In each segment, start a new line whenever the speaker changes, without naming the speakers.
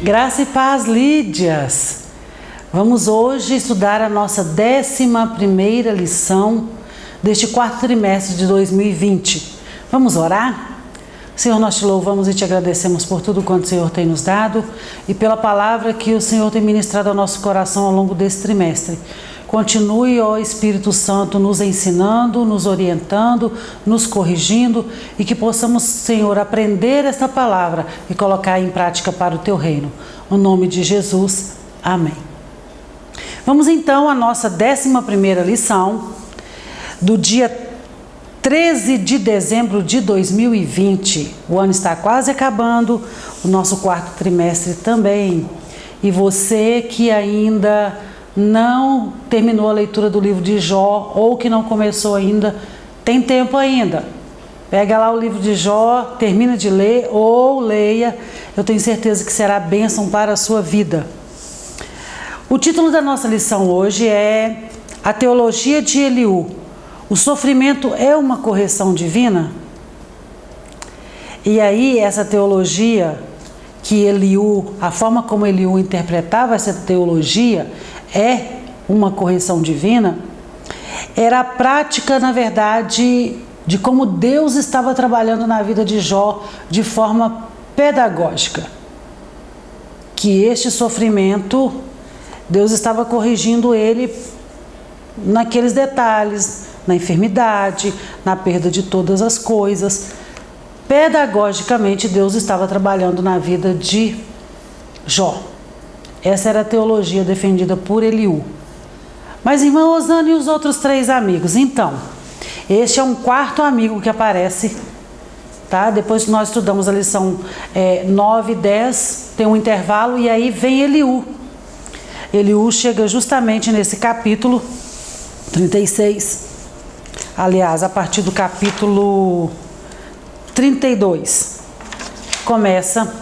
Graça e paz, Lídias. Vamos hoje estudar a nossa 11ª lição deste quarto trimestre de 2020. Vamos orar? Senhor, nós te louvamos e te agradecemos por tudo quanto o Senhor tem nos dado e pela palavra que o Senhor tem ministrado ao nosso coração ao longo desse trimestre. Continue, ó Espírito Santo, nos ensinando, nos orientando, nos corrigindo e que possamos, Senhor, aprender esta palavra e colocar em prática para o teu reino. No nome de Jesus, amém. Vamos então à nossa 11ª lição do dia 13 de dezembro de 2020. O ano está quase acabando, o nosso quarto trimestre também. E você que ainda não terminou a leitura do livro de Jó ou que não começou ainda, tem tempo ainda. Pega lá o livro de Jó, termina de ler ou leia. Eu tenho certeza que será bênção para a sua vida. O título da nossa lição hoje é A Teologia de Eliú. O sofrimento é uma correção divina? E aí essa teologia que Eliú, a forma como Eliú interpretava essa teologia é uma correção divina, era a prática, na verdade, de como Deus estava trabalhando na vida de Jó de forma pedagógica. Que este sofrimento, Deus estava corrigindo ele naqueles detalhes, na enfermidade, na perda de todas as coisas. Pedagogicamente, Deus estava trabalhando na vida de Jó. Essa era a teologia defendida por Eliú. Mas irmã Osana e os outros 3 amigos? Então, este é um quarto amigo que aparece, tá? Depois que nós estudamos a lição 9 e 10, tem um intervalo e aí vem Eliú. Eliú chega justamente nesse capítulo 36. Aliás, a partir do capítulo 32, começa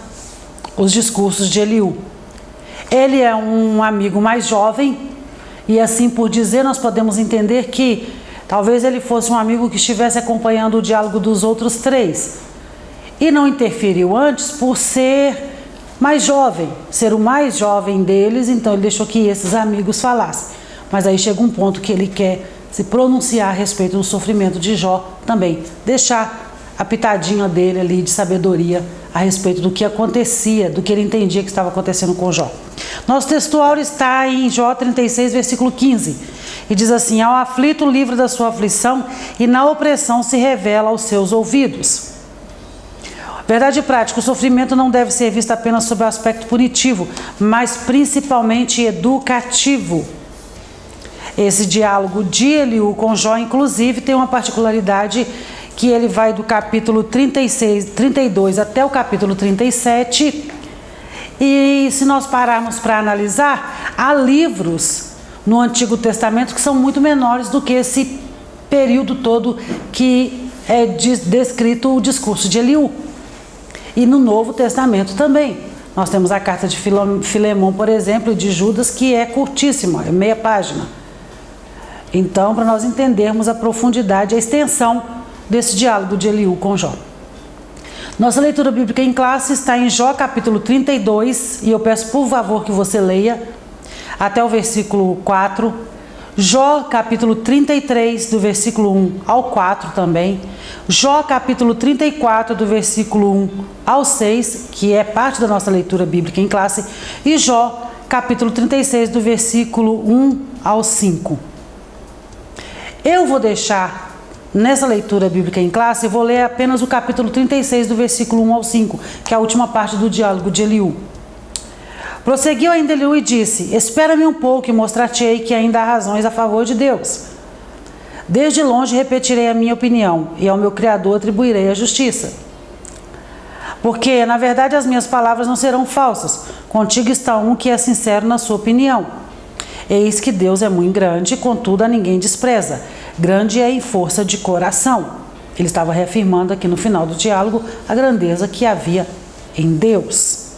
os discursos de Eliú. Ele é um amigo mais jovem e assim por dizer nós podemos entender que talvez ele fosse um amigo que estivesse acompanhando o diálogo dos outros 3 e não interferiu antes por ser mais jovem, ser o mais jovem deles, então ele deixou que esses amigos falassem. Mas aí chega um ponto que ele quer se pronunciar a respeito do sofrimento de Jó também, deixar a pitadinha dele ali de sabedoria a respeito do que acontecia, do que ele entendia que estava acontecendo com Jó. Nosso textual está em Jó 36, versículo 15, e diz assim: ao aflito livra da sua aflição e na opressão se revela aos seus ouvidos. Verdade prática, o sofrimento não deve ser visto apenas sob o aspecto punitivo, mas principalmente educativo. Esse diálogo de Eliú com Jó, inclusive, tem uma particularidade que ele vai do capítulo 32 até o capítulo 37. E se nós pararmos para analisar, há livros no Antigo Testamento que são muito menores do que esse período todo que é descrito o discurso de Eliú. E no Novo Testamento também. Nós temos a carta de Filemão, por exemplo, e de Judas, que é curtíssima, é meia página. Então, para nós entendermos a profundidade, a extensão desse diálogo de Eliú com Jó. Nossa leitura bíblica em classe está em Jó capítulo 32, e eu peço por favor que você leia até o versículo 4. Jó capítulo 33, do versículo 1 ao 4 também. Jó capítulo 34, do versículo 1 ao 6, que é parte da nossa leitura bíblica em classe. E Jó capítulo 36, do versículo 1 ao 5. Eu vou deixar nessa leitura bíblica em classe, eu vou ler apenas o capítulo 36, do versículo 1 ao 5, que é a última parte do diálogo de Eliú. Prosseguiu ainda Eliú e disse: espera-me um pouco e mostrar-te-ei que ainda há razões a favor de Deus. Desde longe repetirei a minha opinião, e ao meu Criador atribuirei a justiça. Porque, na verdade, as minhas palavras não serão falsas. Contigo está um que é sincero na sua opinião. Eis que Deus é muito grande, contudo a ninguém despreza. Grande é em força de coração. Ele estava reafirmando aqui no final do diálogo a grandeza que havia em Deus.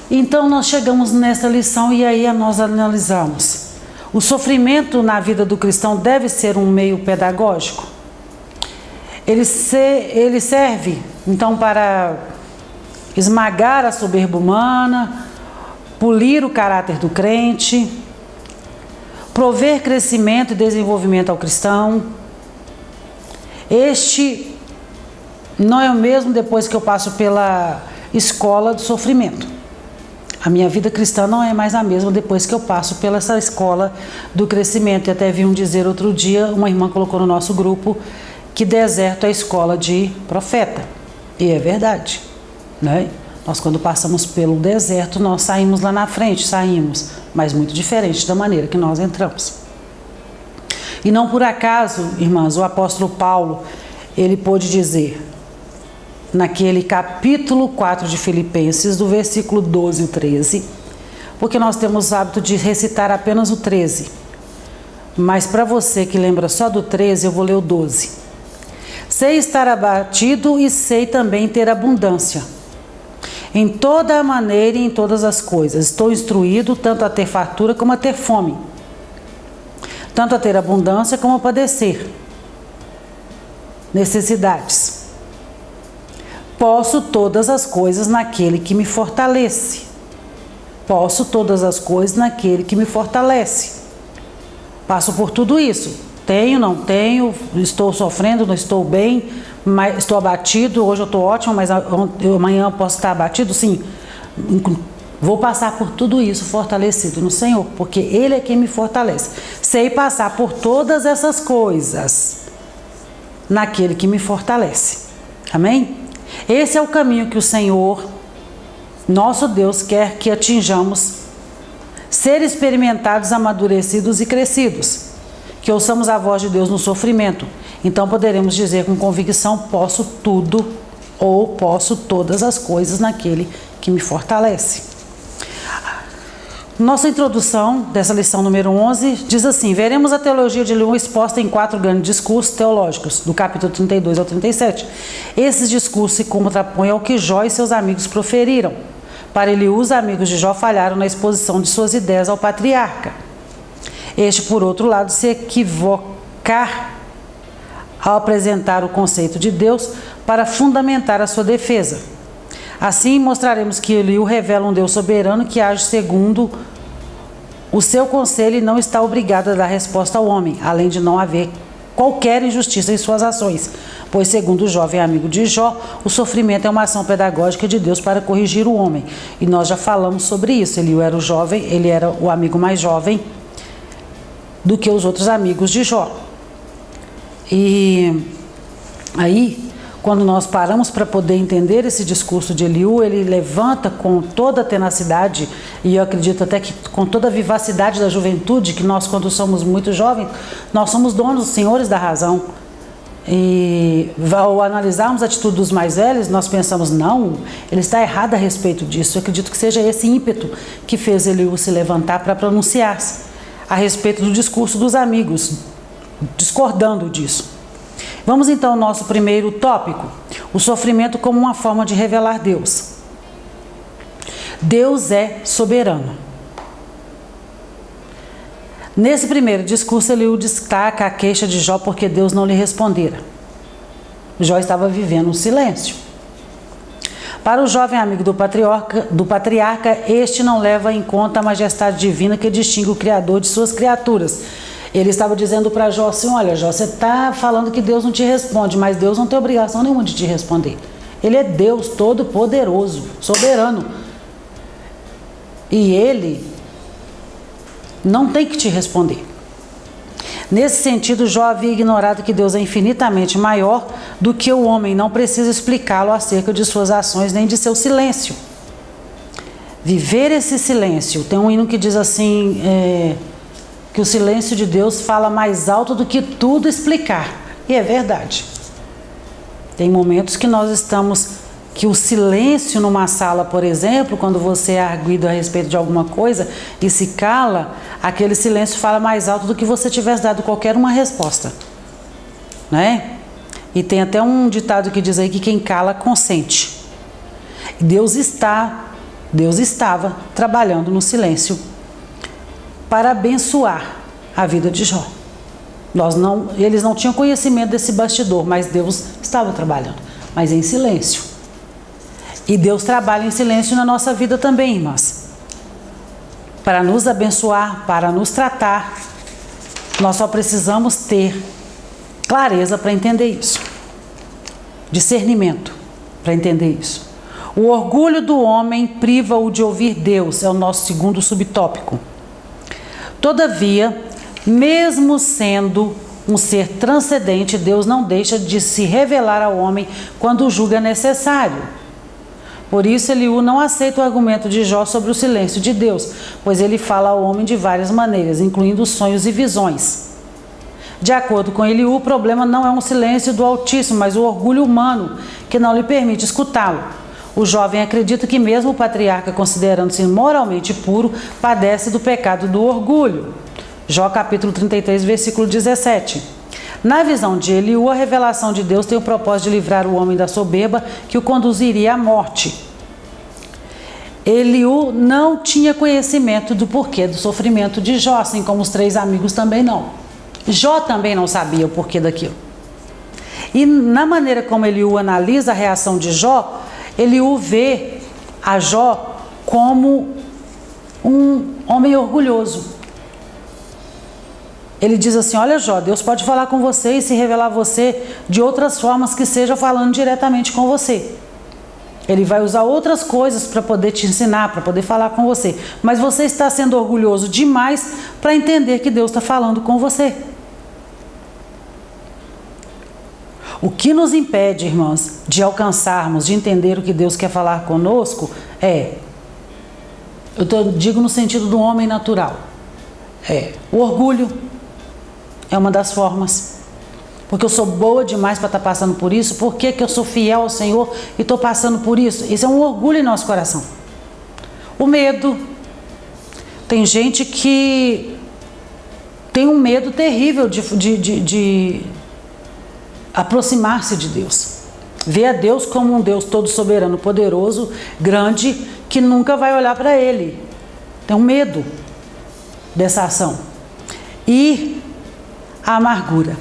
Então nós chegamos nessa lição e aí nós analisamos. O sofrimento na vida do cristão deve ser um meio pedagógico? Ele serve, então, para esmagar a soberba humana, polir o caráter do crente, prover crescimento e desenvolvimento ao cristão. Este não é o mesmo depois que eu passo pela escola do sofrimento. A minha vida cristã não é mais a mesma depois que eu passo pela essa escola do crescimento. E até vi dizer outro dia, uma irmã colocou no nosso grupo, que deserto é a escola de profeta. E é verdade, né? Nós, quando passamos pelo deserto, nós saímos lá na frente, mas muito diferente da maneira que nós entramos. E não por acaso, irmãs, o apóstolo Paulo, ele pôde dizer, naquele capítulo 4 de Filipenses, do versículo 12 e 13, porque nós temos o hábito de recitar apenas o 13, mas para você que lembra só do 13, eu vou ler o 12. Sei estar abatido e sei também ter abundância. Em toda a maneira e em todas as coisas, estou instruído tanto a ter fartura como a ter fome, tanto a ter abundância como a padecer necessidades. Posso todas as coisas naquele que me fortalece. Posso todas as coisas naquele que me fortalece. Passo por tudo isso. Tenho, não tenho, estou sofrendo, não estou bem, mas estou abatido. Hoje eu estou ótimo, mas amanhã eu posso estar abatido. Sim, vou passar por tudo isso fortalecido no Senhor, porque Ele é quem me fortalece. Sei passar por todas essas coisas naquele que me fortalece. Amém? Esse é o caminho que o Senhor, nosso Deus, quer que atinjamos, ser experimentados, amadurecidos e crescidos, que ouçamos a voz de Deus no sofrimento. Então poderemos dizer com convicção, posso tudo ou posso todas as coisas naquele que me fortalece. Nossa introdução dessa lição número 11 diz assim: veremos a teologia de Eliú exposta em 4 grandes discursos teológicos, do capítulo 32 ao 37. Esses discursos se contrapõem ao que Jó e seus amigos proferiram. Para Eliú, os amigos de Jó falharam na exposição de suas ideias ao patriarca. Este, por outro lado, se equivocar ao apresentar o conceito de Deus para fundamentar a sua defesa. Assim, mostraremos que Eliú revela um Deus soberano que age segundo o seu conselho e não está obrigado a dar resposta ao homem, além de não haver qualquer injustiça em suas ações, pois, segundo o jovem amigo de Jó, o sofrimento é uma ação pedagógica de Deus para corrigir o homem. E nós já falamos sobre isso. Eliú era o jovem, ele era o amigo mais jovem do que os outros amigos de Jó. E aí, quando nós paramos para poder entender esse discurso de Eliú, ele levanta com toda a tenacidade, e eu acredito até que com toda a vivacidade da juventude, que nós, quando somos muito jovens, nós somos donos, senhores da razão. E ao analisarmos a atitude dos mais velhos, nós pensamos, não, ele está errado a respeito disso. Eu acredito que seja esse ímpeto que fez Eliú se levantar para pronunciar-se a respeito do discurso dos amigos, discordando disso. Vamos então ao nosso primeiro tópico, o sofrimento como uma forma de revelar Deus. Deus é soberano. Nesse primeiro discurso, Eliú destaca a queixa de Jó porque Deus não lhe respondera. Jó estava vivendo um silêncio. Para o jovem amigo do patriarca, este não leva em conta a majestade divina que distingue o Criador de suas criaturas. Ele estava dizendo para Jó assim, olha Jó, você está falando que Deus não te responde, mas Deus não tem obrigação nenhuma de te responder. Ele é Deus todo-poderoso, soberano. E Ele não tem que te responder. Nesse sentido, Jó havia ignorado que Deus é infinitamente maior do que o homem, não precisa explicá-lo acerca de suas ações nem de seu silêncio. Viver esse silêncio, tem um hino que diz assim, que o silêncio de Deus fala mais alto do que tudo explicar. E é verdade. Tem momentos que nós estamos, que o silêncio numa sala, por exemplo, quando você é arguido a respeito de alguma coisa e se cala, aquele silêncio fala mais alto do que você tivesse dado qualquer uma resposta. Né? E tem até um ditado que diz aí que quem cala consente. Deus estava trabalhando no silêncio para abençoar a vida de Jó. Eles não tinham conhecimento desse bastidor, mas Deus estava trabalhando, mas em silêncio. E Deus trabalha em silêncio na nossa vida também, irmãs. Para nos abençoar, para nos tratar, nós só precisamos ter clareza para entender isso. Discernimento para entender isso. O orgulho do homem priva-o de ouvir Deus, é o nosso segundo subtópico. Todavia, mesmo sendo um ser transcendente, Deus não deixa de se revelar ao homem quando julga necessário. Por isso, Eliú não aceita o argumento de Jó sobre o silêncio de Deus, pois ele fala ao homem de várias maneiras, incluindo sonhos e visões. De acordo com Eliú, o problema não é um silêncio do Altíssimo, mas o orgulho humano, que não lhe permite escutá-lo. O jovem acredita que mesmo o patriarca, considerando-se moralmente puro, padece do pecado do orgulho. Jó capítulo 33, versículo 17. Na visão de Eliú, a revelação de Deus tem o propósito de livrar o homem da soberba que o conduziria à morte. Eliú não tinha conhecimento do porquê do sofrimento de Jó, assim como os 3 amigos também não. Jó também não sabia o porquê daquilo. E na maneira como Eliú analisa a reação de Jó, Eliú vê a Jó como um homem orgulhoso. Ele diz assim: olha Jó, Deus pode falar com você e se revelar a você de outras formas que seja falando diretamente com você. Ele vai usar outras coisas para poder te ensinar, para poder falar com você. Mas você está sendo orgulhoso demais para entender que Deus está falando com você. O que nos impede, irmãs, de alcançarmos, de entender o que Deus quer falar conosco digo no sentido do homem natural, o orgulho é uma das formas. Porque eu sou boa demais para estar passando por isso. Por que eu sou fiel ao Senhor e estou passando por isso? Isso é um orgulho em nosso coração. O medo. Tem gente que tem um medo terrível de aproximar-se de Deus. Vê a Deus como um Deus todo soberano, poderoso, grande, que nunca vai olhar para Ele. Tem um medo dessa ação. E a amargura.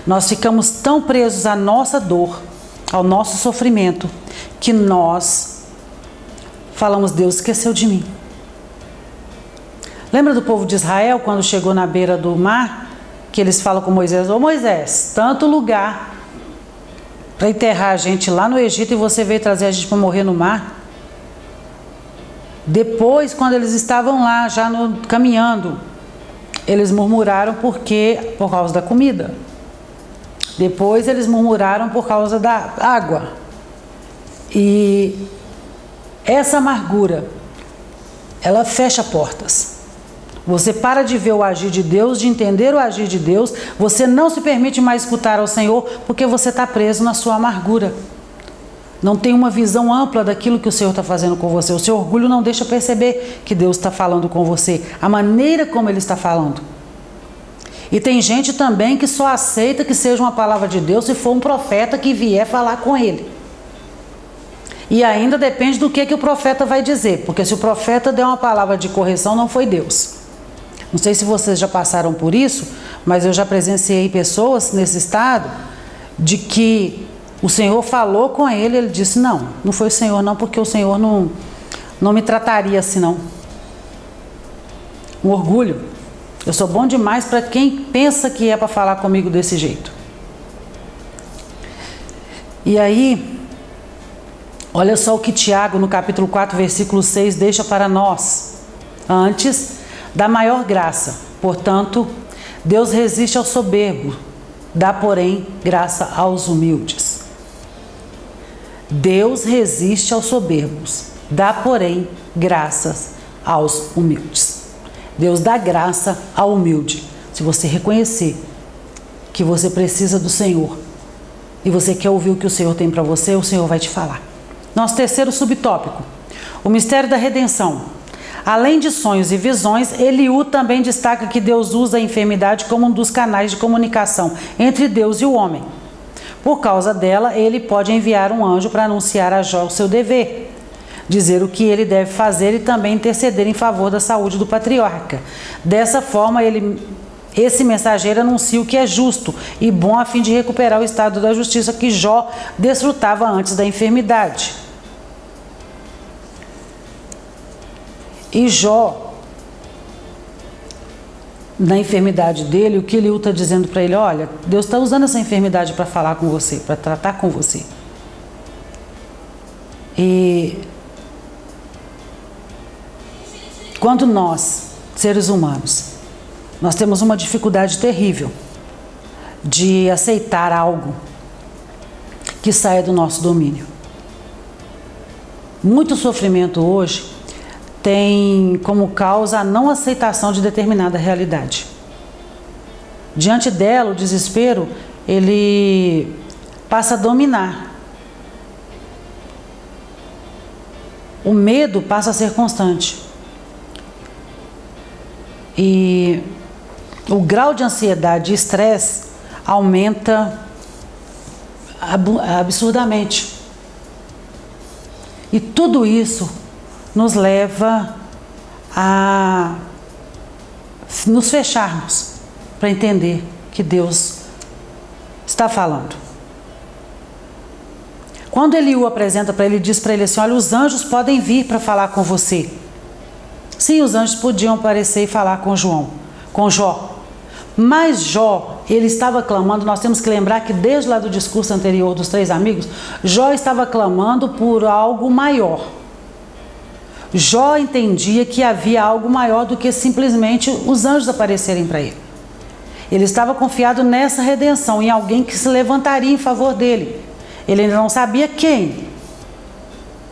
Nós ficamos tão presos à nossa dor, ao nosso sofrimento, que nós falamos: Deus esqueceu de mim. Lembra do povo de Israel quando chegou na beira do mar? Que eles falam com Moisés: ô Moisés, tanto lugar para enterrar a gente lá no Egito e você veio trazer a gente para morrer no mar? Depois, quando eles estavam lá já caminhando, eles murmuraram por causa da comida. Depois eles murmuraram por causa da água. E essa amargura, ela fecha portas. Você para de ver o agir de Deus, de entender o agir de Deus. Você não se permite mais escutar ao Senhor porque você está preso na sua amargura. Não tem uma visão ampla daquilo que o Senhor está fazendo com você. O seu orgulho não deixa perceber que Deus está falando com você, a maneira como Ele está falando. E tem gente também que só aceita que seja uma palavra de Deus se for um profeta que vier falar com ele. E ainda depende do que o profeta vai dizer, porque se o profeta der uma palavra de correção, não foi Deus. Não sei se vocês já passaram por isso, mas eu já presenciei pessoas nesse estado de que o Senhor falou com ele, ele disse: não foi o Senhor não, porque o Senhor não me trataria assim não. Um orgulho. Eu sou bom demais para quem pensa que é para falar comigo desse jeito. E aí, olha só o que Tiago, no capítulo 4, versículo 6, deixa para nós. Antes da maior graça, portanto, Deus resiste ao soberbo, dá, porém, graça aos humildes. Deus resiste aos soberbos, dá, porém, graças aos humildes. Deus dá graça ao humilde. Se você reconhecer que você precisa do Senhor e você quer ouvir o que o Senhor tem para você, o Senhor vai te falar. Nosso terceiro subtópico, o mistério da redenção. Além de sonhos e visões, Eliú também destaca que Deus usa a enfermidade como um dos canais de comunicação entre Deus e o homem. Por causa dela, ele pode enviar um anjo para anunciar a Jó o seu dever, dizer o que ele deve fazer e também interceder em favor da saúde do patriarca. Dessa forma, ele Esse mensageiro anuncia o que é justo e bom a fim de recuperar o estado da justiça que Jó desfrutava antes da enfermidade. E Jó, na enfermidade dele, o que Eliú está dizendo para ele: olha, Deus está usando essa enfermidade para falar com você, para tratar com você. E quando nós, seres humanos, nós temos uma dificuldade terrível de aceitar algo que saia do nosso domínio. Muito sofrimento hoje tem como causa a não aceitação de determinada realidade. Diante dela, o desespero, ele passa a dominar. O medo passa a ser constante. E o grau de ansiedade e estresse aumenta absurdamente. E tudo isso nos leva a nos fecharmos para entender que Deus está falando. Quando Eliú apresenta para ele, diz para ele assim: olha, os anjos podem vir para falar com você. Sim, os anjos podiam aparecer e falar com Jó. Mas Jó, ele estava clamando. Nós temos que lembrar que desde lá do discurso anterior dos 3 amigos, Jó estava clamando por algo maior. Jó entendia que havia algo maior do que simplesmente os anjos aparecerem para ele. Ele estava confiado nessa redenção, em alguém que se levantaria em favor dele. Ele ainda não sabia quem.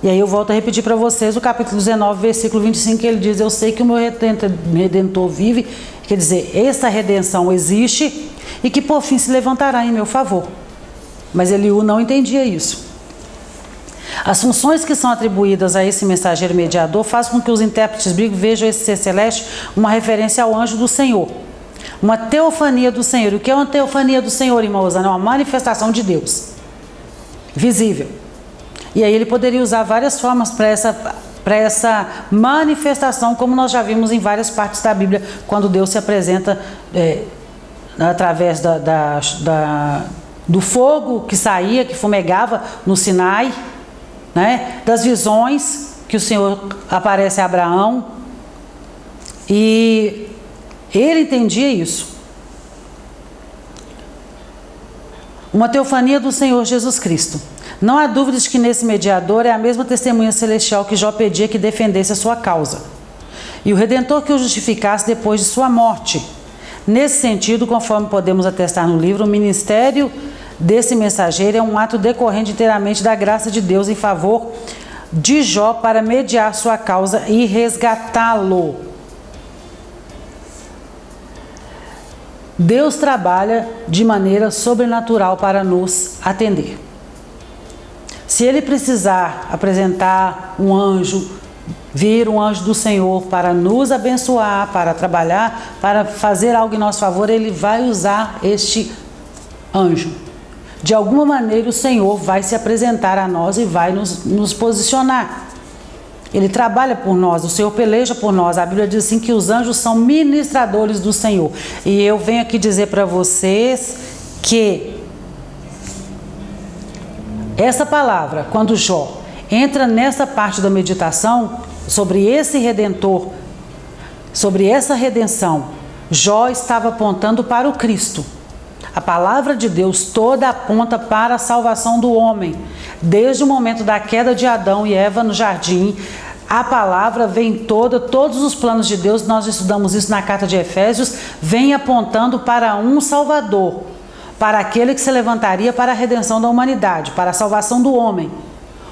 E aí eu volto a repetir para vocês o capítulo 19, versículo 25, que ele diz: eu sei que o meu Redentor vive, quer dizer, essa redenção existe e que por fim se levantará em meu favor. Mas Eliú não entendia isso. As funções que são atribuídas a esse mensageiro mediador fazem com que os intérpretes bíblicos vejam esse ser celeste uma referência ao anjo do Senhor, uma teofania do Senhor. O que é uma teofania do Senhor, irmãos? É uma manifestação de Deus visível. E aí ele poderia usar várias formas para essa manifestação, como nós já vimos em várias partes da Bíblia, quando Deus se apresenta através do fogo que saía, que fumegava no Sinai, né? Das visões que o Senhor aparece a Abraão. E ele entendia isso. Uma teofania do Senhor Jesus Cristo. Não há dúvidas de que nesse mediador é a mesma testemunha celestial que Jó pedia que defendesse a sua causa. E o Redentor que o justificasse depois de sua morte. Nesse sentido, conforme podemos atestar no livro, o ministério desse mensageiro é um ato decorrente inteiramente da graça de Deus em favor de Jó para mediar sua causa e resgatá-lo. Deus trabalha de maneira sobrenatural para nos atender. Se ele precisar apresentar um anjo, vir um anjo do Senhor para nos abençoar, para trabalhar, para fazer algo em nosso favor, ele vai usar este anjo. De alguma maneira o Senhor vai se apresentar a nós e vai nos posicionar. Ele trabalha por nós, o Senhor peleja por nós. A Bíblia diz assim que os anjos são ministradores do Senhor. E eu venho aqui dizer para vocês que essa palavra, quando Jó entra nessa parte da meditação sobre esse Redentor, sobre essa redenção, Jó estava apontando para o Cristo. A palavra de Deus toda aponta para a salvação do homem. Desde o momento da queda de Adão e Eva no jardim, a palavra vem todos os planos de Deus, nós estudamos isso na carta de Efésios, vem apontando para um Salvador, para aquele que se levantaria para a redenção da humanidade, para a salvação do homem.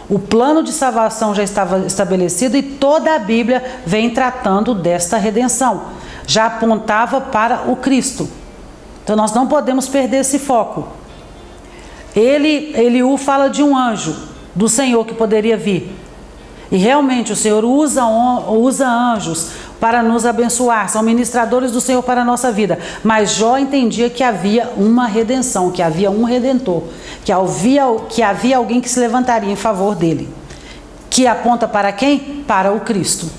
O plano de salvação já estava estabelecido e toda a Bíblia vem tratando desta redenção. Já apontava para o Cristo. Então nós não podemos perder esse foco. Eliú fala de um anjo do Senhor que poderia vir. E realmente o Senhor usa anjos para nos abençoar, são ministradores do Senhor para a nossa vida. Mas Jó entendia que havia uma redenção, que havia um Redentor, que havia alguém que se levantaria em favor dele. Que aponta para quem? Para o Cristo.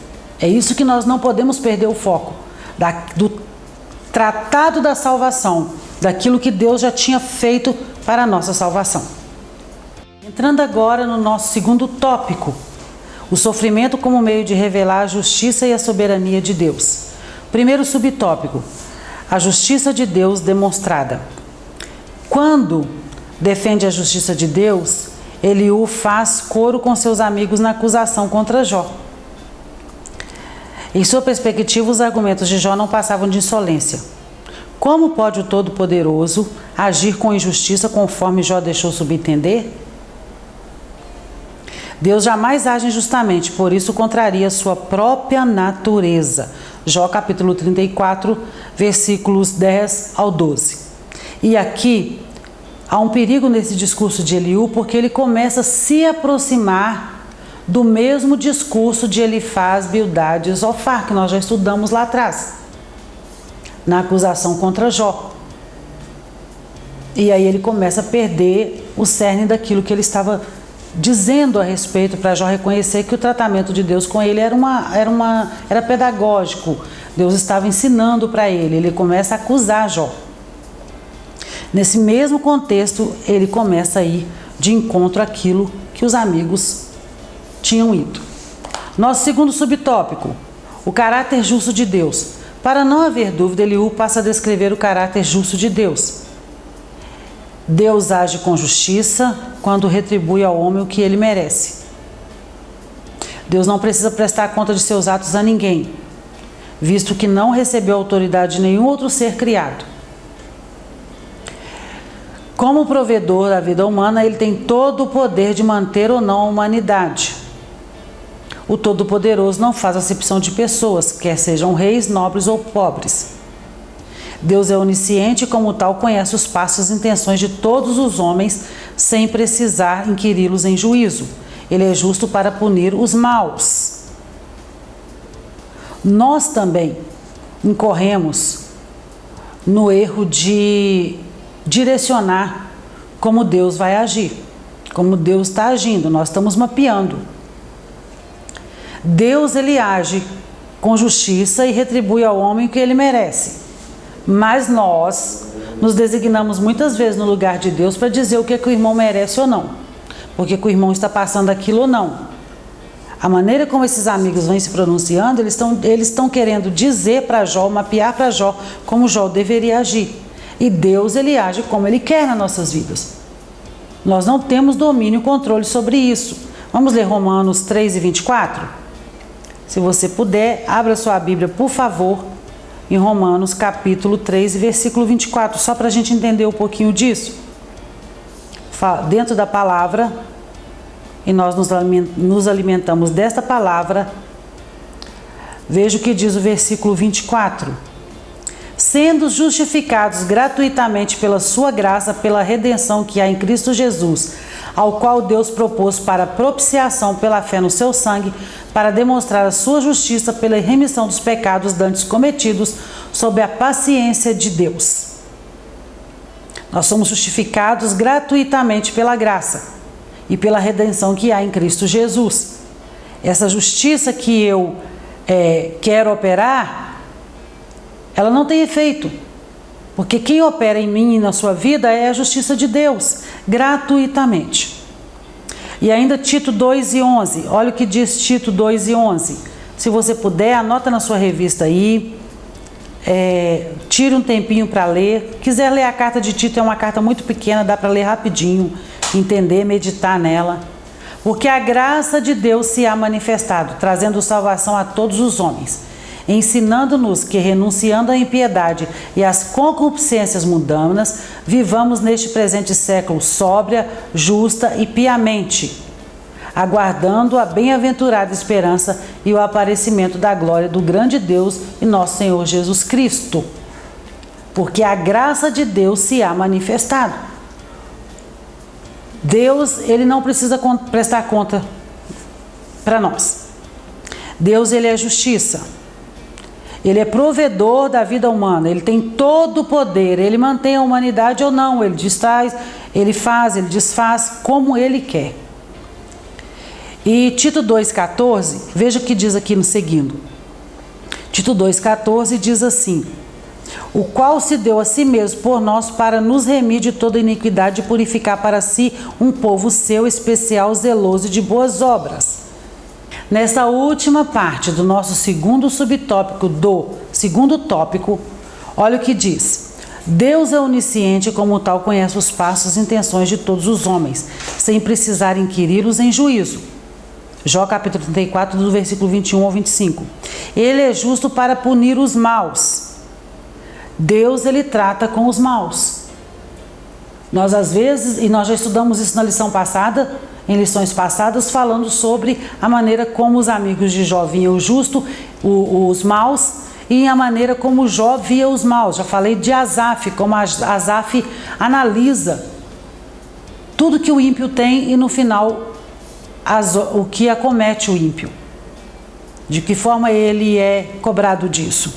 É isso que nós não podemos perder o foco tratado da salvação, daquilo que Deus já tinha feito para a nossa salvação. Entrando agora no nosso segundo tópico, o sofrimento como meio de revelar a justiça e a soberania de Deus. Primeiro subtópico, a justiça de Deus demonstrada. Quando defende a justiça de Deus, Eliú faz coro com seus amigos na acusação contra Jó. Em sua perspectiva, os argumentos de Jó não passavam de insolência. Como pode o Todo-Poderoso agir com injustiça conforme Jó deixou subentender? Deus jamais age injustamente, por isso contraria sua própria natureza. Jó capítulo 34, versículos 10 ao 12. E aqui há um perigo nesse discurso de Eliú, porque ele começa a se aproximar do mesmo discurso de Elifaz, Bildade e Zofar, que nós já estudamos lá atrás, na acusação contra Jó. E aí ele começa a perder o cerne daquilo que ele estava dizendo a respeito, para Jó reconhecer que o tratamento de Deus com ele era pedagógico. Deus estava ensinando para ele. Ele começa a acusar Jó. Nesse mesmo contexto, ele começa a ir de encontro àquilo que os amigos tinham ido. Nosso segundo subtópico, o caráter justo de Deus. Para não haver dúvida, Eliú passa a descrever o caráter justo de Deus. Deus age com justiça quando retribui ao homem o que ele merece. Deus não precisa prestar conta de seus atos a ninguém, visto que não recebeu autoridade de nenhum outro ser criado. Como provedor da vida humana, ele tem todo o poder de manter ou não a humanidade. O Todo-Poderoso não faz acepção de pessoas, quer sejam reis, nobres ou pobres. Deus é onisciente e, como tal, conhece os passos e intenções de todos os homens, sem precisar inquiri-los em juízo. Ele é justo para punir os maus. Nós também incorremos no erro de direcionar como Deus vai agir, como Deus está agindo. Nós estamos mapeando. Deus, ele age com justiça e retribui ao homem o que ele merece. Mas nós nos designamos muitas vezes no lugar de Deus para dizer o que o irmão merece ou não, porque o irmão está passando aquilo ou não. A maneira como esses amigos vêm se pronunciando, eles estão querendo dizer para Jó, mapear para Jó como Jó deveria agir. E Deus, ele age como ele quer nas nossas vidas. Nós não temos domínio e controle sobre isso. Vamos ler Romanos 3 e 24? Se você puder, abra sua Bíblia, por favor, em Romanos capítulo 3, versículo 24, só para a gente entender um pouquinho disso. Dentro da palavra, e nós nos alimentamos desta palavra, veja o que diz o versículo 24. Sendo justificados gratuitamente pela sua graça, pela redenção que há em Cristo Jesus, ao qual Deus propôs para propiciação pela fé no seu sangue, para demonstrar a sua justiça pela remissão dos pecados dantes cometidos, sob a paciência de Deus. Nós somos justificados gratuitamente pela graça e pela redenção que há em Cristo Jesus. Essa justiça que eu quero operar, ela não tem efeito, porque quem opera em mim e na sua vida é a justiça de Deus, gratuitamente. E ainda Tito 2 e 11, olha o que diz Tito 2 e 11. Se você puder, anota na sua revista aí, tire um tempinho para ler. Quiser ler a carta de Tito, é uma carta muito pequena, dá para ler rapidinho, entender, meditar nela. Porque a graça de Deus se há manifestado, trazendo salvação a todos os homens, ensinando-nos que, renunciando à impiedade e às concupiscências mundanas, vivamos neste presente século sóbria, justa e piamente, aguardando a bem-aventurada esperança e o aparecimento da glória do grande Deus e nosso Senhor Jesus Cristo. Porque a graça de Deus se há manifestado. Deus, ele não precisa prestar conta para nós. Deus, ele é justiça. Ele é provedor da vida humana, ele tem todo o poder, ele mantém a humanidade ou não, ele distrai, ele faz, ele desfaz como ele quer. E Tito 2,14, veja o que diz aqui no seguindo. Tito 2,14 diz assim: o qual se deu a si mesmo por nós para nos remir de toda iniquidade e purificar para si um povo seu especial, zeloso de boas obras. Nessa última parte do nosso segundo subtópico do segundo tópico, olha o que diz: Deus é onisciente, como tal conhece os passos e intenções de todos os homens, sem precisar inquiri-los em juízo. Jó capítulo 34, do versículo 21 ao 25. Ele é justo para punir os maus. Deus, ele trata com os maus. Nós às vezes, e nós já estudamos isso na lição passada, em lições passadas, falando sobre a maneira como os amigos de Jó viam o justo, os maus, e a maneira como Jó via os maus. Já falei de Asaf, como Asaf analisa tudo que o ímpio tem e no final o que acomete o ímpio. De que forma ele é cobrado disso.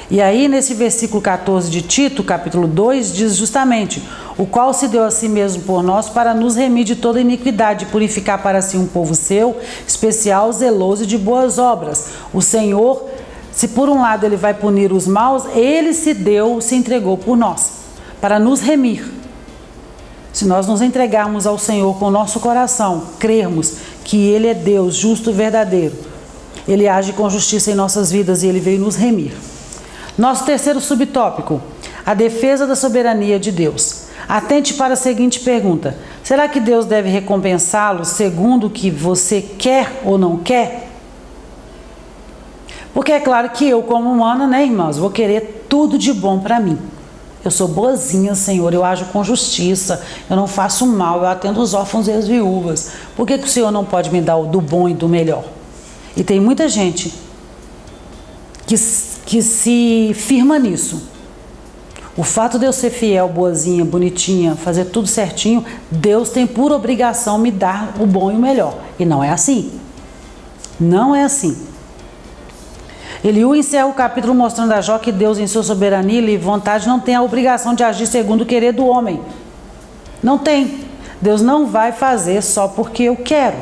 E aí nesse versículo 14 de Tito, capítulo 2, diz justamente: o qual se deu a si mesmo por nós para nos remir de toda iniquidade, purificar para si um povo seu, especial, zeloso de boas obras. O Senhor, se por um lado ele vai punir os maus, ele se entregou por nós, para nos remir. Se nós nos entregarmos ao Senhor com o nosso coração, crermos que ele é Deus, justo e verdadeiro, ele age com justiça em nossas vidas e ele veio nos remir. Nosso terceiro subtópico, a defesa da soberania de Deus. Atente para a seguinte pergunta: será que Deus deve recompensá-lo segundo o que você quer ou não quer? Porque é claro que eu, como humana, né, irmãos, vou querer tudo de bom para mim. Eu sou boazinha, Senhor, eu ajo com justiça, eu não faço mal, eu atendo os órfãos e as viúvas. Por que o Senhor não pode me dar o do bom e do melhor? E tem muita gente que se firma nisso. O fato de eu ser fiel, boazinha, bonitinha, fazer tudo certinho, Deus tem por obrigação me dar o bom e o melhor. E não é assim. Não é assim. Eliú encerra o capítulo mostrando a Jó que Deus, em sua soberania e vontade, não tem a obrigação de agir segundo o querer do homem. Não tem. Deus não vai fazer só porque eu quero.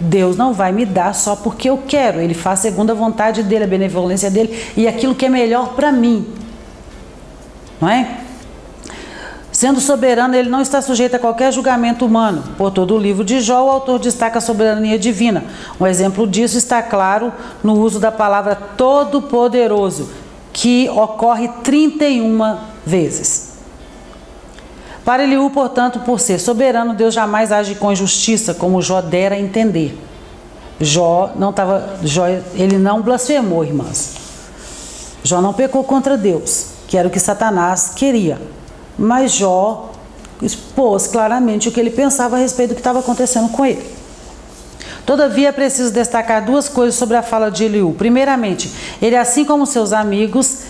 Deus não vai me dar só porque eu quero. Ele faz segundo a vontade dele, a benevolência dele e aquilo que é melhor para mim. Não é? Sendo soberano, ele não está sujeito a qualquer julgamento humano. Por todo o livro de Jó, o autor destaca a soberania divina. Um exemplo disso está claro no uso da palavra todo-poderoso, que ocorre 31 vezes. Para Eliú, portanto, por ser soberano, Deus jamais age com injustiça, como Jó dera a entender. Jó, ele não blasfemou, irmãs. Jó não pecou contra Deus, que era o que Satanás queria. Mas Jó expôs claramente o que ele pensava a respeito do que estava acontecendo com ele. Todavia, é preciso destacar duas coisas sobre a fala de Eliú. Primeiramente, ele, assim como seus amigos,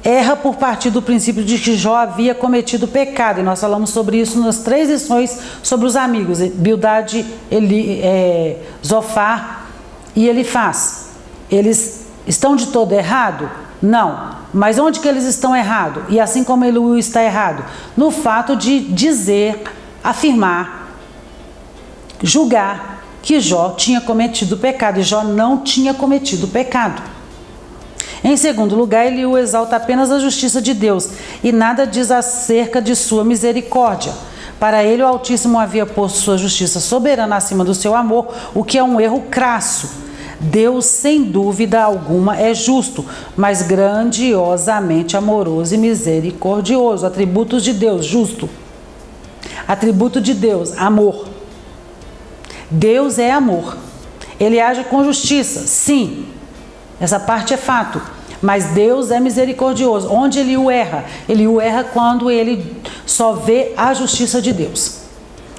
erra por partir do princípio de que Jó havia cometido pecado. E nós falamos sobre isso nas 3 lições sobre os amigos, Bildade, Zofar e Elifaz. Eles estão de todo errado? Não. Mas onde que eles estão errados? E assim como Eliú está errado? No fato de dizer, afirmar, julgar que Jó tinha cometido pecado. E Jó não tinha cometido pecado. Em segundo lugar, Eliú exalta apenas a justiça de Deus e nada diz acerca de sua misericórdia. Para ele, o Altíssimo havia posto sua justiça soberana acima do seu amor, o que é um erro crasso. Deus, sem dúvida alguma, é justo, mas grandiosamente amoroso e misericordioso. Atributos de Deus: justo. Atributo de Deus: amor. Deus é amor. Ele age com justiça, sim. Essa parte é fato. Mas Deus é misericordioso. Onde Eliú erra? Eliú erra quando ele só vê a justiça de Deus.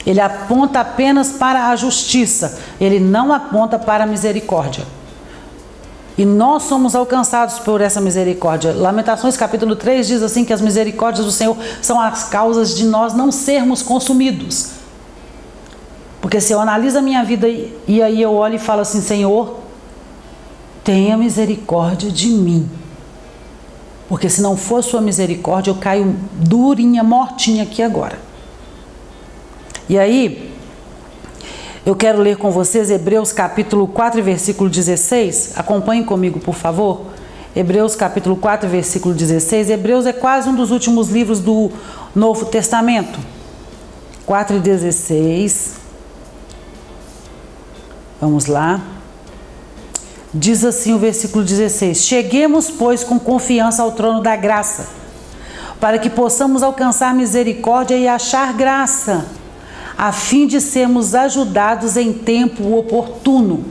Ele aponta apenas para a justiça. Ele não aponta para a misericórdia. E nós somos alcançados por essa misericórdia. Lamentações capítulo 3 diz assim que as misericórdias do Senhor são as causas de nós não sermos consumidos. Porque se eu analiso a minha vida e aí eu olho e falo assim: Senhor, tenha misericórdia de mim. Porque se não for sua misericórdia, eu caio durinha, mortinha aqui agora. E aí, eu quero ler com vocês Hebreus capítulo 4, versículo 16. Acompanhem comigo, por favor. Hebreus capítulo 4, versículo 16. Hebreus é quase um dos últimos livros do Novo Testamento. 4:16. Vamos lá. Diz assim o versículo 16: cheguemos, pois, com confiança ao trono da graça, para que possamos alcançar misericórdia e achar graça, a fim de sermos ajudados em tempo oportuno.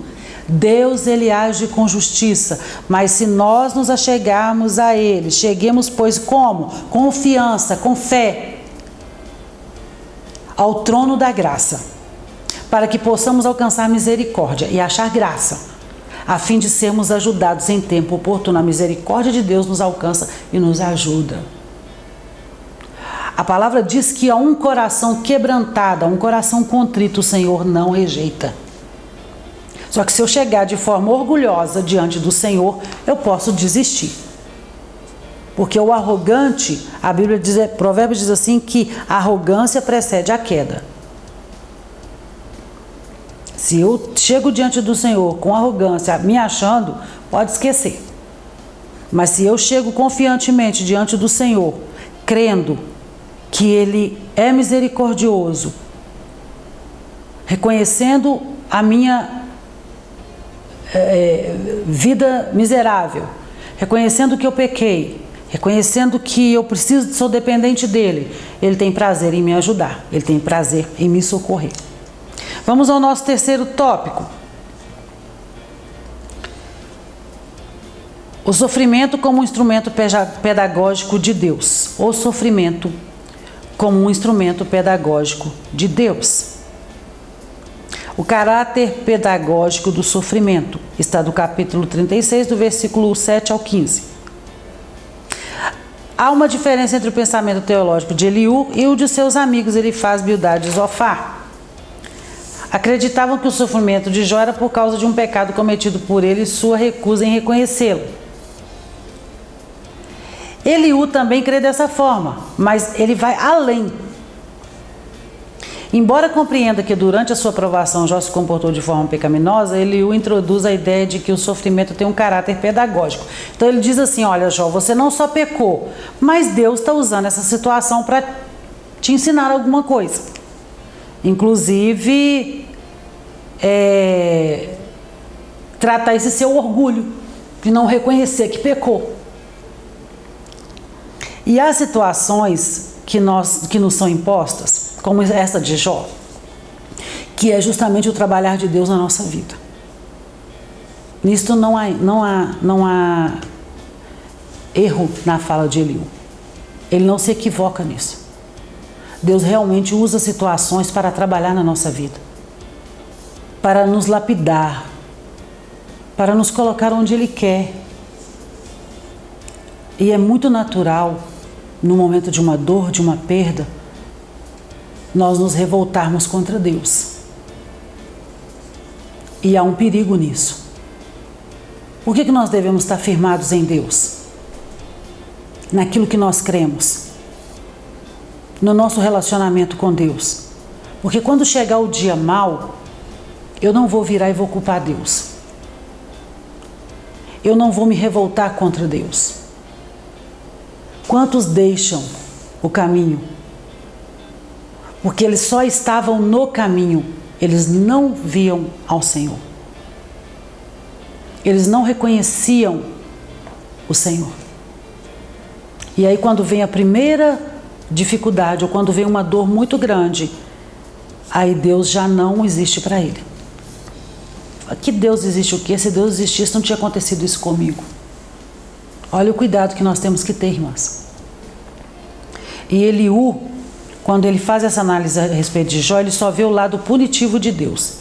Deus, Ele age com justiça, mas se nós nos achegarmos a Ele, cheguemos, pois, como? Confiança, com fé, ao trono da graça, para que possamos alcançar misericórdia e achar graça, a fim de sermos ajudados em tempo oportuno. A misericórdia de Deus nos alcança e nos ajuda. A palavra diz que a um coração quebrantado, a um coração contrito, o Senhor não rejeita. Só que se eu chegar de forma orgulhosa diante do Senhor, eu posso desistir. Porque o arrogante, a Bíblia diz, Provérbios diz assim, que a arrogância precede a queda. Se eu chego diante do Senhor com arrogância, me achando, pode esquecer. Mas se eu chego confiantemente diante do Senhor, crendo que Ele é misericordioso, reconhecendo a minha vida miserável, reconhecendo que eu pequei, reconhecendo que eu sou dependente dEle, Ele tem prazer em me ajudar, Ele tem prazer em me socorrer. Vamos ao nosso terceiro tópico. O sofrimento como um instrumento pedagógico de Deus. O sofrimento como um instrumento pedagógico de Deus. O caráter pedagógico do sofrimento está do capítulo 36, do versículo 7 ao 15. Há uma diferença entre o pensamento teológico de Eliú e o de seus amigos Elifaz, Bildade e Zofar. Acreditavam que o sofrimento de Jó era por causa de um pecado cometido por ele e sua recusa em reconhecê-lo. Eliú também crê dessa forma, mas ele vai além. Embora compreenda que durante a sua provação Jó se comportou de forma pecaminosa, Eliú introduz a ideia de que o sofrimento tem um caráter pedagógico. Então ele diz assim: olha, Jó, você não só pecou, mas Deus está usando essa situação para te ensinar alguma coisa. Inclusive, tratar esse seu orgulho de não reconhecer que pecou. E há situações que nos são impostas, como essa de Jó, que é justamente o trabalhar de Deus na nossa vida. Nisto não há erro na fala de Eliú. Ele não se equivoca nisso. Deus realmente usa situações para trabalhar na nossa vida, para nos lapidar, para nos colocar onde Ele quer. E é muito natural, no momento de uma dor, de uma perda, nós nos revoltarmos contra Deus. E há um perigo nisso. Por que nós devemos estar firmados em Deus? Naquilo que nós cremos, no nosso relacionamento com Deus. Porque quando chegar o dia mau, eu não vou virar e vou culpar Deus. Eu não vou me revoltar contra Deus. Quantos deixam o caminho? Porque eles só estavam no caminho, eles não viam ao Senhor. Eles não reconheciam o Senhor. E aí quando vem a primeira dificuldade, ou quando vem uma dor muito grande, aí Deus já não existe para ele. Que Deus existe o quê? Se Deus existisse, não tinha acontecido isso comigo. Olha o cuidado que nós temos que ter, irmãs. E Eliú, quando ele faz essa análise a respeito de Jó, ele só vê o lado punitivo de Deus.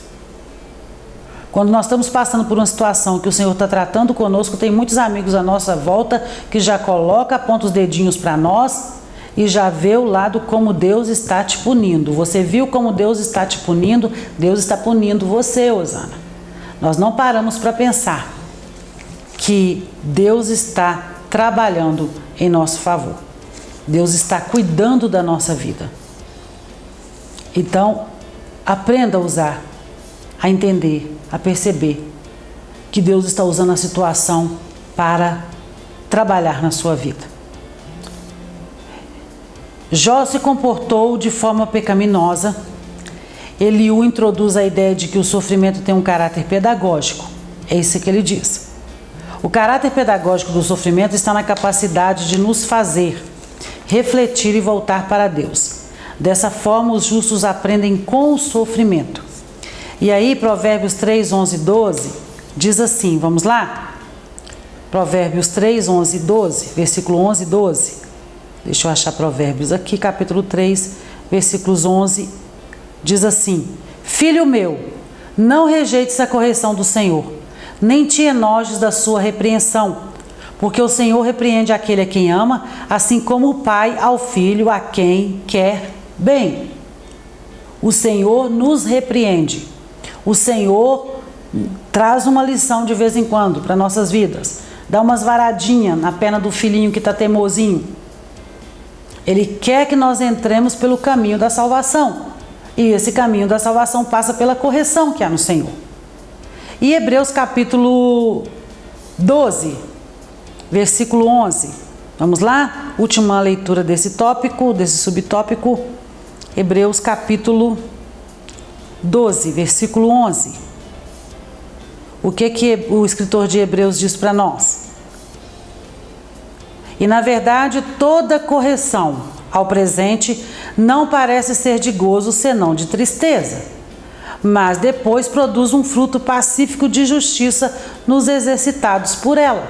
Quando nós estamos passando por uma situação que o Senhor está tratando conosco, tem muitos amigos à nossa volta que já colocam, apontam os dedinhos para nós e já vê o lado como Deus está te punindo. Você viu como Deus está te punindo? Deus está punindo você, Osana. Nós não paramos para pensar que Deus está trabalhando em nosso favor. Deus está cuidando da nossa vida. Então, aprenda a usar, a entender, a perceber que Deus está usando a situação para trabalhar na sua vida. Jó se comportou de forma pecaminosa. Eliú introduz a ideia de que o sofrimento tem um caráter pedagógico. É isso que ele diz. O caráter pedagógico do sofrimento está na capacidade de nos fazer refletir e voltar para Deus. Dessa forma, os justos aprendem com o sofrimento. E aí, Provérbios 3, 11 e 12, diz assim, vamos lá? Provérbios 3, 11 e 12, versículo 11 e 12. Deixa eu achar Provérbios aqui, capítulo 3, versículos 11, diz assim: Filho meu, não rejeites a correção do Senhor, nem te enojes da sua repreensão, porque o Senhor repreende aquele a quem ama, assim como o pai ao filho a quem quer bem. O Senhor nos repreende. O Senhor traz uma lição de vez em quando para nossas vidas. Dá umas varadinhas na perna do filhinho que está teimosinho. Ele quer que nós entremos pelo caminho da salvação. E esse caminho da salvação passa pela correção que há no Senhor. E Hebreus capítulo 12, versículo 11. Vamos lá? Última leitura desse tópico, desse subtópico. Hebreus capítulo 12, versículo 11. O que o escritor de Hebreus diz para nós? E na verdade, toda correção ao presente não parece ser de gozo, senão de tristeza, mas depois produz um fruto pacífico de justiça nos exercitados por ela.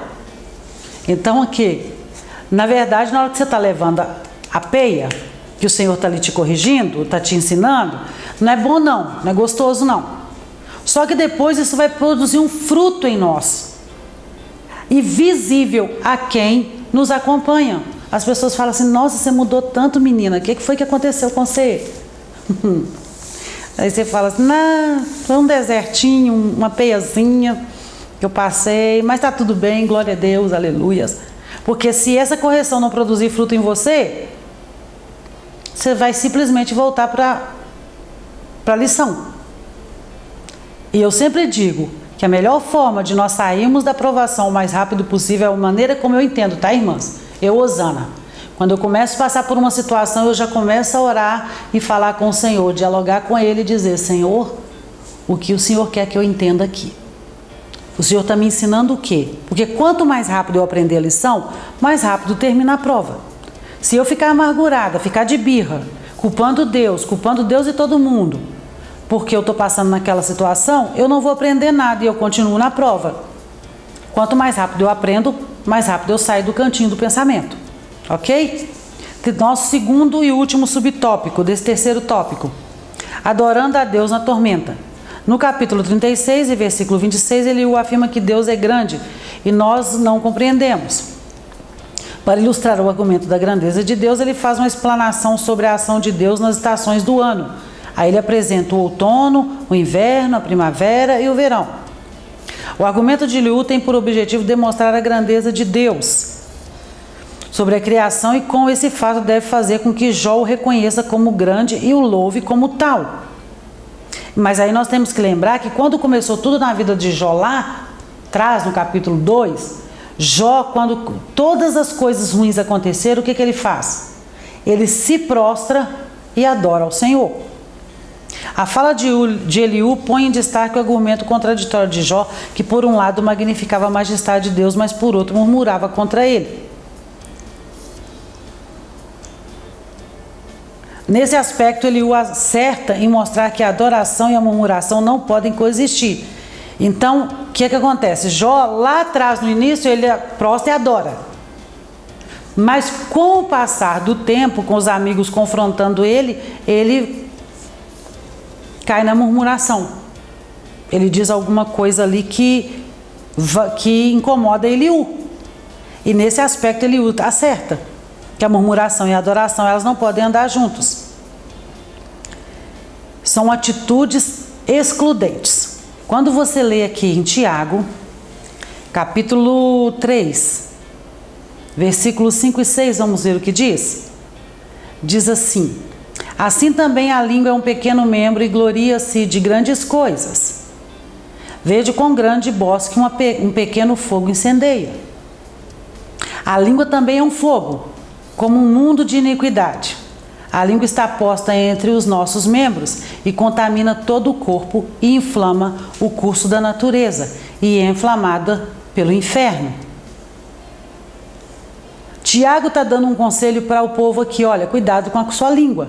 Então aqui, na verdade, na hora que você está levando a peia, que o Senhor está ali te corrigindo, está te ensinando, não é bom não é gostoso não. Só que depois isso vai produzir um fruto em nós, e visível a quem nos acompanha. As pessoas falam assim: nossa, você mudou tanto, menina, o que foi que aconteceu com você? Aí você fala assim: não, foi um desertinho, uma peiazinha que eu passei, mas está tudo bem, glória a Deus, aleluias. Porque se essa correção não produzir fruto em você, você vai simplesmente voltar para a lição. E eu sempre digo que a melhor forma de nós sairmos da provação o mais rápido possível é a maneira como eu entendo, tá, irmãs? Eu, Osana, quando eu começo a passar por uma situação, eu já começo a orar e falar com o Senhor, dialogar com Ele e dizer: Senhor, o que o Senhor quer que eu entenda aqui? O Senhor está me ensinando o quê? Porque quanto mais rápido eu aprender a lição, mais rápido termina a prova. Se eu ficar amargurada, ficar de birra, culpando Deus e todo mundo, porque eu estou passando naquela situação, eu não vou aprender nada e eu continuo na prova. Quanto mais rápido eu aprendo, mais rápido eu saio do cantinho do pensamento. Ok? Nosso segundo e último subtópico desse terceiro tópico: adorando a Deus na tormenta. No capítulo 36 e versículo 26, ele afirma que Deus é grande e nós não compreendemos. Para ilustrar o argumento da grandeza de Deus, ele faz uma explanação sobre a ação de Deus nas estações do ano. Aí ele apresenta o outono, o inverno, a primavera e o verão. O argumento de Eliú tem por objetivo demonstrar a grandeza de Deus sobre a criação e com esse fato deve fazer com que Jó o reconheça como grande e o louve como tal. Mas aí nós temos que lembrar que quando começou tudo na vida de Jó lá atrás, no capítulo 2, Jó, quando todas as coisas ruins aconteceram, o que ele faz? Ele se prostra e adora ao Senhor. A fala de Eliú põe em destaque o argumento contraditório de Jó, que por um lado magnificava a majestade de Deus, mas por outro murmurava contra ele. Nesse aspecto, Eliú acerta em mostrar que a adoração e a murmuração não podem coexistir. Então, o que acontece? Jó, lá atrás, no início, ele prostra e adora. Mas com o passar do tempo, com os amigos confrontando ele cai na murmuração. Ele diz alguma coisa ali que incomoda Eliú. E nesse aspecto Eliú acerta que a murmuração e a adoração, elas não podem andar juntos. São atitudes excludentes. Quando você lê aqui em Tiago, capítulo 3, versículos 5 e 6, vamos ver o que diz? Diz assim: assim também a língua é um pequeno membro e gloria-se de grandes coisas. Vede quão grande bosque um pequeno fogo incendeia. A língua também é um fogo, como um mundo de iniquidade. A língua está posta entre os nossos membros e contamina todo o corpo e inflama o curso da natureza e é inflamada pelo inferno. Tiago está dando um conselho para o povo aqui, olha, cuidado com a sua língua.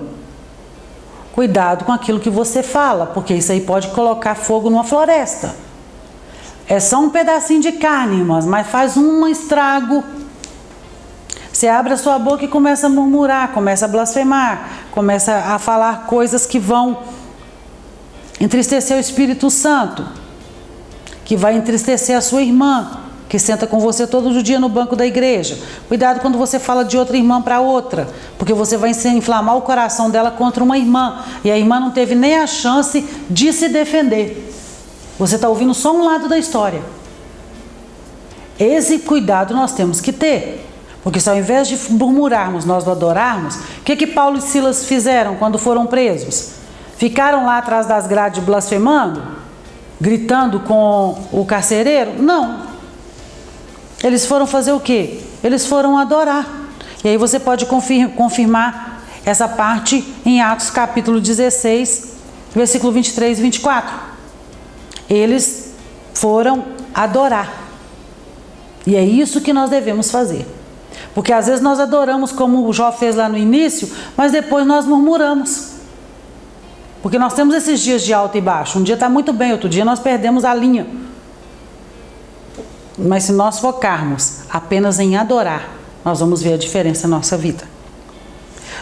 Cuidado com aquilo que você fala, porque isso aí pode colocar fogo numa floresta. É só um pedacinho de carne, irmãs, mas faz um estrago. Você abre a sua boca e começa a murmurar, começa a blasfemar, começa a falar coisas que vão entristecer o Espírito Santo, que vai entristecer a sua irmã, que senta com você todo dia no banco da igreja. Cuidado quando você fala de outra irmã para outra, porque você vai inflamar o coração dela contra uma irmã, e a irmã não teve nem a chance de se defender. Você está ouvindo só um lado da história. Esse cuidado nós temos que ter, porque se ao invés de murmurarmos, nós adorarmos, o que Paulo e Silas fizeram quando foram presos? Ficaram lá atrás das grades blasfemando? Gritando com o carcereiro? Não. Eles foram fazer o quê? Eles foram adorar. E aí você pode confirmar essa parte em Atos capítulo 16, versículo 23 e 24. Eles foram adorar. E é isso que nós devemos fazer. Porque às vezes nós adoramos como o Jó fez lá no início, mas depois nós murmuramos. Porque nós temos esses dias de alto e baixo. Um dia está muito bem, outro dia nós perdemos a linha. Mas se nós focarmos apenas em adorar, nós vamos ver a diferença na nossa vida.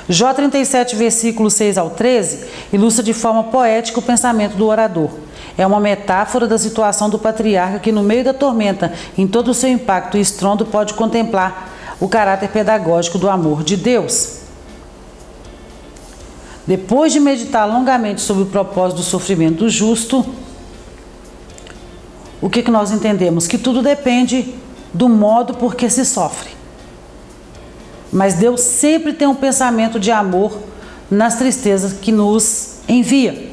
Jó 37, versículos 6 ao 13, ilustra de forma poética o pensamento do orador. É uma metáfora da situação do patriarca que, no meio da tormenta, em todo o seu impacto e estrondo, pode contemplar o caráter pedagógico do amor de Deus. Depois de meditar longamente sobre o propósito do sofrimento do justo, o que nós entendemos? Que tudo depende do modo por que se sofre. Mas Deus sempre tem um pensamento de amor nas tristezas que nos envia.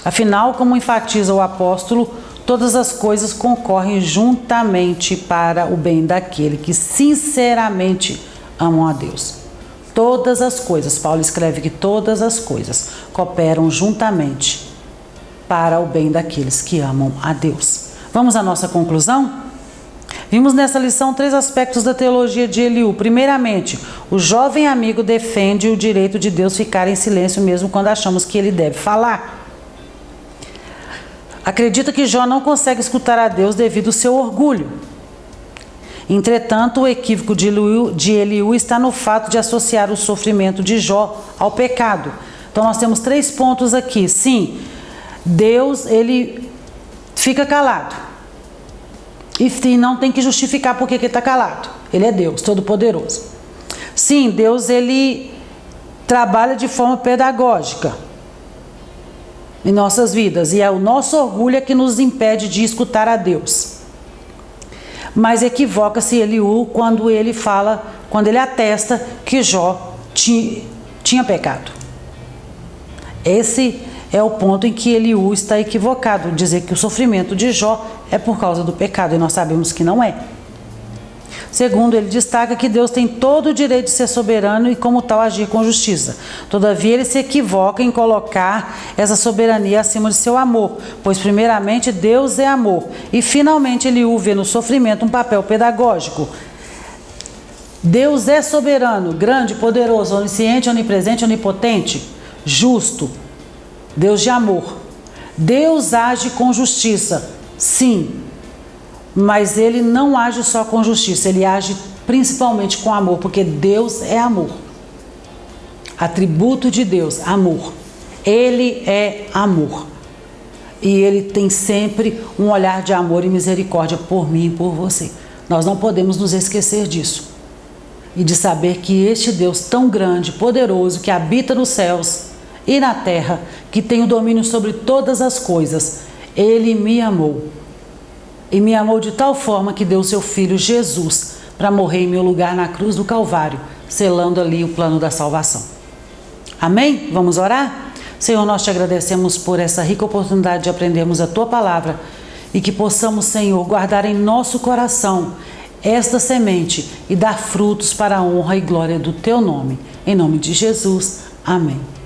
Afinal, como enfatiza o apóstolo, todas as coisas concorrem juntamente para o bem daquele que sinceramente amam a Deus. Todas as coisas, Paulo escreve que todas as coisas cooperam juntamente para o bem daqueles que amam a Deus. Vamos à nossa conclusão? Vimos nessa lição 3 aspectos da teologia de Eliú. Primeiramente, o jovem amigo defende o direito de Deus ficar em silêncio mesmo quando achamos que ele deve falar. Acredita que Jó não consegue escutar a Deus devido ao seu orgulho. Entretanto, o equívoco de Eliú está no fato de associar o sofrimento de Jó ao pecado. Então nós temos 3 pontos aqui. Sim, Deus, ele fica calado. E não tem que justificar porque ele está calado. Ele é Deus, Todo-Poderoso. Sim, Deus, ele trabalha de forma pedagógica em nossas vidas. E é o nosso orgulho que nos impede de escutar a Deus. Mas equivoca-se Eliú quando ele fala, quando ele atesta que Jó tinha pecado. Esse é o ponto em que Eliú está equivocado, dizer que o sofrimento de Jó é por causa do pecado, e nós sabemos que não é. Segundo, ele destaca que Deus tem todo o direito de ser soberano e, como tal, agir com justiça. Todavia, ele se equivoca em colocar essa soberania acima de seu amor, pois, primeiramente, Deus é amor, e, finalmente, Eliú vê no sofrimento um papel pedagógico. Deus é soberano, grande, poderoso, onisciente, onipresente, onipotente, justo, Deus de amor. Deus age com justiça, sim, mas ele não age só com justiça, ele age principalmente com amor, porque Deus é amor. Atributo de Deus, amor. Ele é amor. E ele tem sempre um olhar de amor e misericórdia por mim e por você. Nós não podemos nos esquecer disso. E de saber que este Deus tão grande, poderoso, que habita nos céus e na terra, que tem o domínio sobre todas as coisas, ele me amou. E me amou de tal forma que deu seu filho Jesus para morrer em meu lugar na cruz do Calvário, selando ali o plano da salvação. Amém? Vamos orar? Senhor, nós te agradecemos por essa rica oportunidade de aprendermos a tua palavra e que possamos, Senhor, guardar em nosso coração esta semente e dar frutos para a honra e glória do teu nome. Em nome de Jesus. Amém.